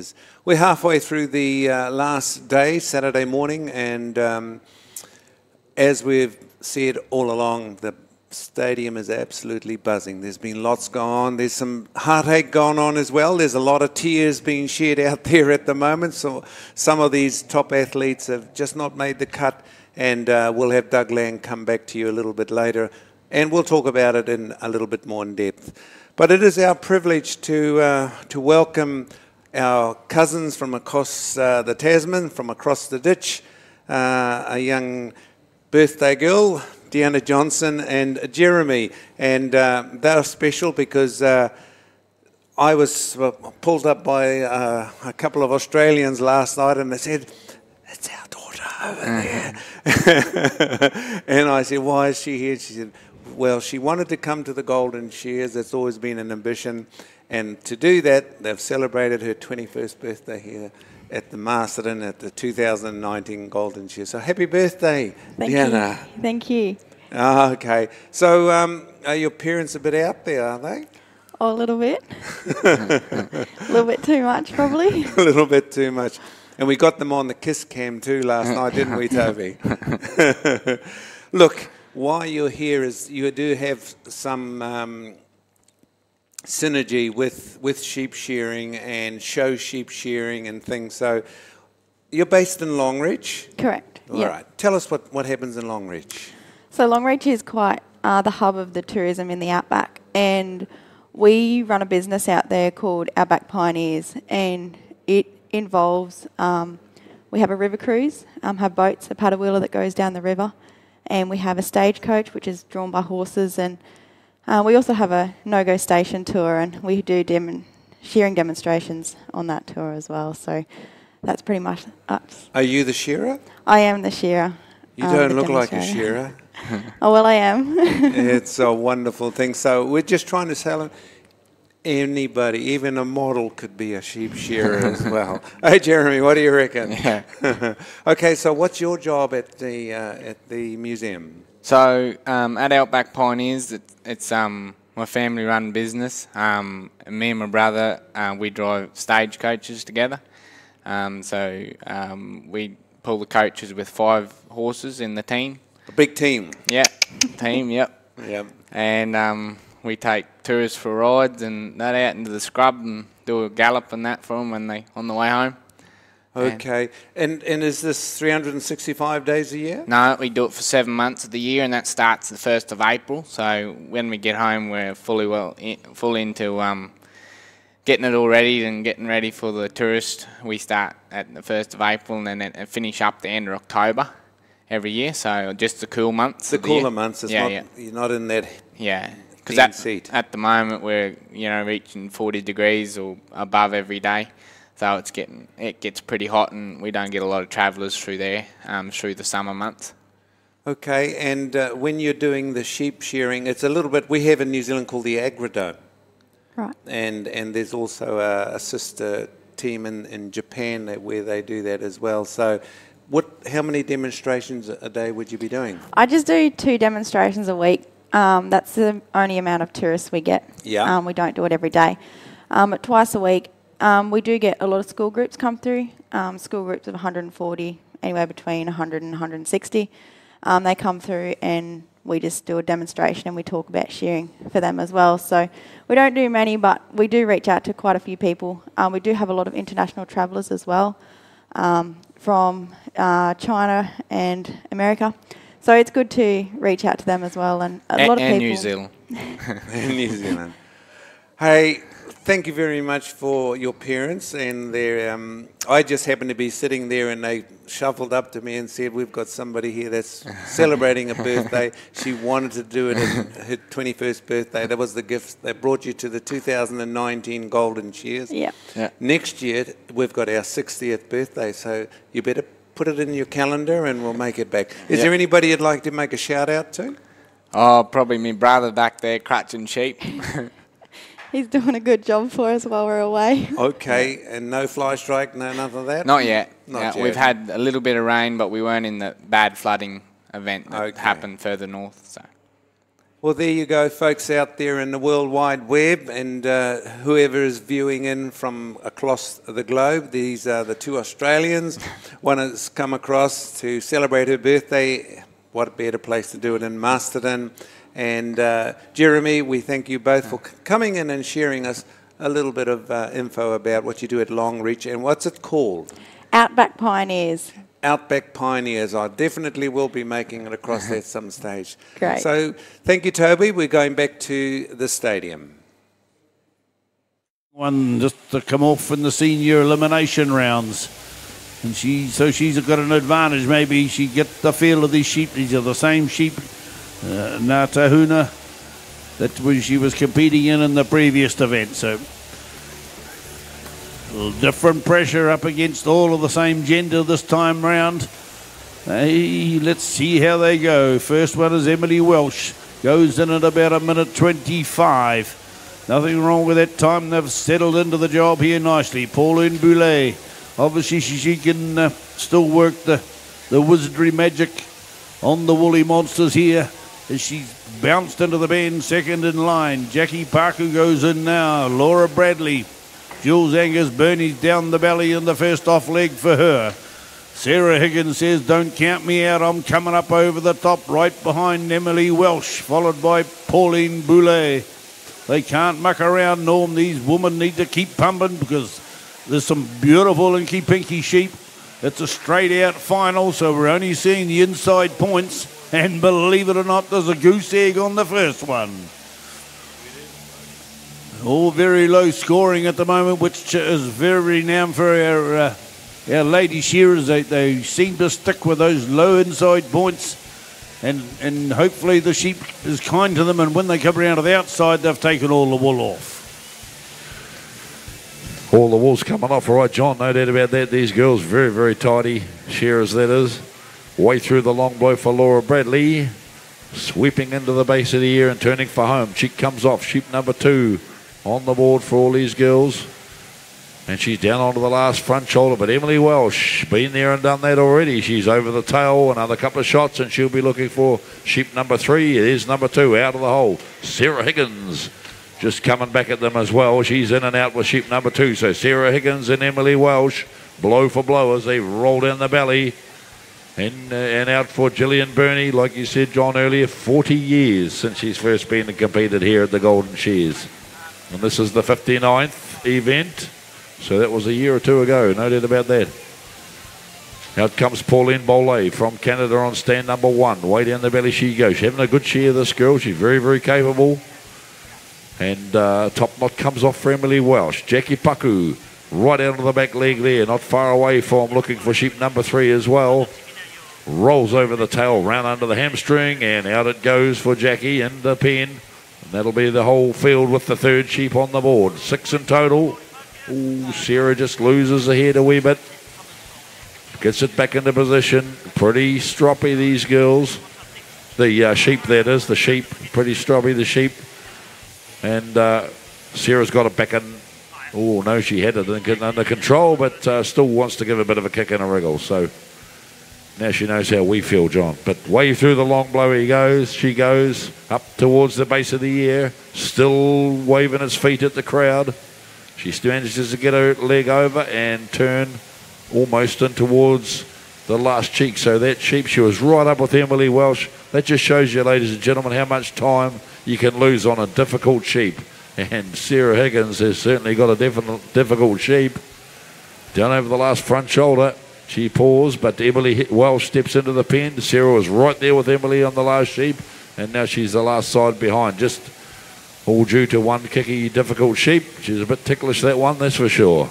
campers. We're halfway through the last day, Saturday morning, and as we've said all along, the stadium is absolutely buzzing. There's been lots going on. There's some heartache going on as well. There's a lot of tears being shed out there at the moment. So some of these top athletes have just not made the cut, and we'll have Doug Lang come back to you a little bit later, and we'll talk about it in a little bit more in depth. But it is our privilege to welcome our cousins from across the Tasman, from across the ditch, a young birthday girl, Deanna Johnson and Jeremy, and they're special because I was pulled up by a couple of Australians last night, and they said, "It's our daughter over there." And I said, "Why is she here?" She said, "Well, she wanted to come to the Golden Shears. That's always been an ambition, and to do that, they've celebrated her 21st birthday here at the Masterton at the 2019 Golden Shears. So happy birthday, Deanna. Thank you. Oh, okay. So are your parents a bit out there, are they? Oh, a little bit. A little bit too much, probably. A little bit too much. And we got them on the kiss cam too last night, didn't we, Toby? Look, why you're here is you do have some synergy with sheep shearing and show sheep shearing and things. So you're based in Longreach? Correct. All right. Tell us what happens in Longreach. So Longreach is quite the hub of the tourism in the outback, and we run a business out there called Outback Pioneers, and it involves, we have a river cruise, have boats, a paddle wheeler that goes down the river, and we have a stagecoach which is drawn by horses, and we also have a no-go station tour, and we do shearing demonstrations on that tour as well. So that's pretty much us. Are you the shearer? I am the shearer. You don't look like a shearer. Oh, well, I am. It's a wonderful thing. So we're just trying to sell it. Anybody, even a model, could be a sheep shearer as well. Hey, Jeremy, what do you reckon? Yeah. Okay, so what's your job at the museum? So at Outback Pioneers, it's my family-run business. Me and my brother, we drive stagecoaches together. We pull the coaches with 5 horses in the team. A big team. Yeah, team. Yep. Yep. And we take tourists for rides and that out into the scrub and do a gallop and that for them when they on the way home. Okay. And is this 365 days a year? No, we do it for 7 months of the year, and that starts the 1st of April. So when we get home, we're full into getting it all ready and getting ready for the tourist. We start at the 1st of April and then finish up the end of October every year. So just the cool months. The cooler months. You're not in that. Yeah. Because at the moment we're reaching 40 degrees or above every day. So it gets pretty hot, and we don't get a lot of travellers through there through the summer months. Okay, and when you're doing the sheep shearing, it's a little bit. We have in New Zealand called the Agrodome, Right. And there's also a sister team in Japan where they do that as well. So, how many demonstrations a day would you be doing? I just do 2 demonstrations a week. That's the only amount of tourists we get. Yeah. We don't do it every day. But twice a week. We do get a lot of school groups come through, school groups of 140, anywhere between 100 and 160. They come through and we just do a demonstration and we talk about shearing for them as well. So we don't do many, but we do reach out to quite a few people. We do have a lot of international travellers as well from China and America. So it's good to reach out to them as well. And a lot of people... New Zealand. And New Zealand. Hey, thank you very much for your parents and their. I just happened to be sitting there, and they shuffled up to me and said, "We've got somebody here that's celebrating a birthday. She wanted to do it in her 21st birthday. That was the gift that brought you to the 2019 Golden Shears. Yeah. Next year we've got our 60th birthday, so you better put it in your calendar, and we'll make it back. Is there anybody you'd like to make a shout out to? Oh, probably my brother back there crutching sheep. He's doing a good job for us while we're away. Okay, and no fly strike, no nothing of that? Not yet. Not yet. We've had a little bit of rain, but we weren't in the bad flooding event that happened further north. So. Well, there you go, folks out there in the World Wide Web, and whoever is viewing in from across the globe. These are the two Australians. One has come across to celebrate her birthday. What better place to do it in Masterton. And Jeremy, we thank you both for coming in and sharing us a little bit of info about what you do at Longreach and what's it called? Outback Pioneers. Outback Pioneers. I definitely will be making it across at some stage. Great. So thank you, Toby. We're going back to the stadium. One just to come off in the senior elimination rounds. And she's got an advantage. Maybe she get the feel of these sheep. These are the same sheep, Natahuna, that she was competing in the previous event. So different pressure up against all of the same gender this time round. Hey, let's see how they go. First one is Emily Welsh. Goes in at about 1:25. Nothing wrong with that time. They've settled into the job here nicely. Pauline Boulet. Obviously, she can still work the wizardry magic on the woolly monsters here as she's bounced into the bend, second in line. Jackie Parker goes in now. Laura Bradley. Jules Angus Burney's down the belly in the first off leg for her. Sarah Higgins says, don't count me out. I'm coming up over the top right behind Emily Welsh, followed by Pauline Boulet. They can't muck around, Norm. These women need to keep pumping because there's some beautiful inky pinky sheep. It's a straight out final, so we're only seeing the inside points. And believe it or not, there's a goose egg on the first one. All very low scoring at the moment, which is very renowned for our lady shearers. They seem to stick with those low inside points, and hopefully the sheep is kind to them, and when they come around to the outside, they've taken all the wool off. All the wool's coming off, all right, John, no doubt about that. These girls very, very tidy shearers, that is. Way through the long blow for Laura Bradley, sweeping into the base of the ear and turning for home. Cheek comes off, sheep number 2 on the board for all these girls. And she's down onto the last front shoulder, but Emily Welsh, been there and done that already. She's over the tail, another couple of shots, and she'll be looking for sheep number 3. It is number 2 out of the hole. Sarah Higgins just coming back at them as well. She's in and out with sheep number 2. So Sarah Higgins and Emily Welsh, blow for blow as they roll down the belly. And out for Gillian Burney, like you said, John, earlier, 40 years since she's first been and competed here at the Golden Shears. And this is the 59th event. So that was a year or two ago, no doubt about that. Out comes Pauline Bollet from Canada on stand number 1. Way down the belly she goes. She's having a good share, this girl. She's very, very capable. And top knot comes off for Emily Welsh. Jackie Paku right out of the back leg there, not far away from looking for sheep number 3 as well. Rolls over the tail, round under the hamstring, and out it goes for Jackie in the pen. And that'll be the whole field with the 3rd sheep on the board. 6 in total. Ooh, Sarah just loses the head a wee bit. Gets it back into position. Pretty stroppy, these girls. The sheep, that is, the sheep. Pretty stroppy, the sheep. And Sarah's got it back in. Oh, no, she had it under control, but still wants to give a bit of a kick and a wriggle. So now she knows how we feel, John. But way through the long blow he goes. She goes up towards the base of the ear, still waving his feet at the crowd. She manages to get her leg over and turn almost in towards the last cheek. So that sheep, she was right up with Emily Welsh. That just shows you, ladies and gentlemen, how much time you can lose on a difficult sheep. And Sarah Higgins has certainly got a difficult sheep. Down over the last front shoulder. She paused, but Emily Welsh steps into the pen. Sarah was right there with Emily on the last sheep, and now she's the last side behind. Just all due to one kicky, difficult sheep. She's a bit ticklish, that one, that's for sure.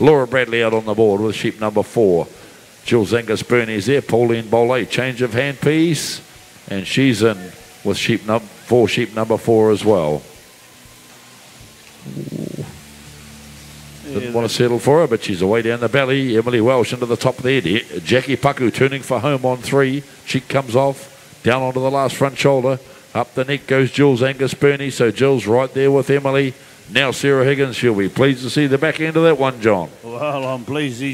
Laura Bradley out on the board with sheep number 4. Jules Angus Burney's there. Pauline Bollet, change of hand piece, and she's in with sheep number 4 as well. Ooh. Didn't want to settle for her, but she's away down the belly. Emily Welsh into the top there. Jackie Paku turning for home on 3. Cheek comes off, down onto the last front shoulder. Up the neck goes Jules Angus Burney, so Jill's right there with Emily. Now Sarah Higgins, she'll be pleased to see the back end of that one, John. Well, I'm pleased